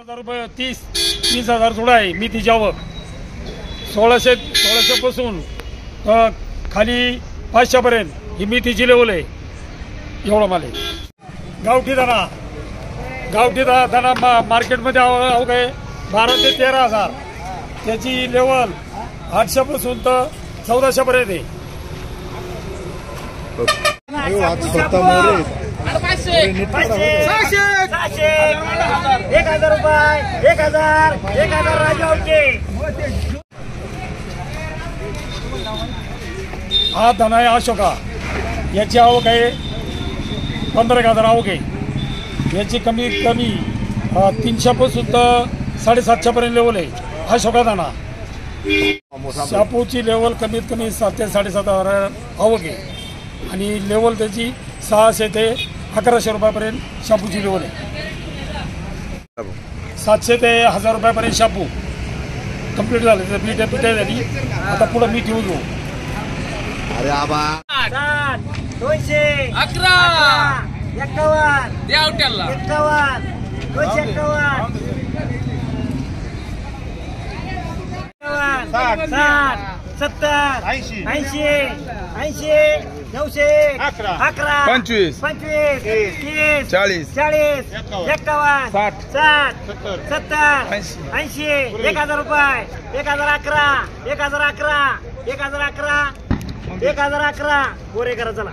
30,000 रुपये 30,000 जुडा आहे मेथीची आवक 1600 पासून खाली 500 पर्यंत ही मेथीची लेवल आहे। एवढा माल आहे। गावठी दाना मार्केटमध्ये आवक आहे 12 ते 13,000। त्याची लेवल 800 पासून तर 1400 पर्यंत आहे। 1,000 रुपये 1,000 राजावचे। हा धना आहे अशोका, याची आवक आहे 15,000 आवक आहे। याची कमीत कमी 300 पासून तर 750 पर्यंत लेवल आहे। अशोका दाना शापूची लेवल कमीत कमी 7 ते 7,500 आवक आहे आणि लेवल त्याची 600 ते 1,100 रुपयापर्यंत शापूची लेवल आहे। 700 ते 1,000 रुपयापर्यंत शापू कंप्लीट झालं। पिठा झाली, आता पुढे मीठ येऊ घेऊ। अरे आबा 200 11 51 द्या उठ्याला 51 251 60 70 80 900 11 25 25 30 40 51 60 70 80 1,000 रुपये 1,011 1,011 1,011 1,011 गोरे करा चला।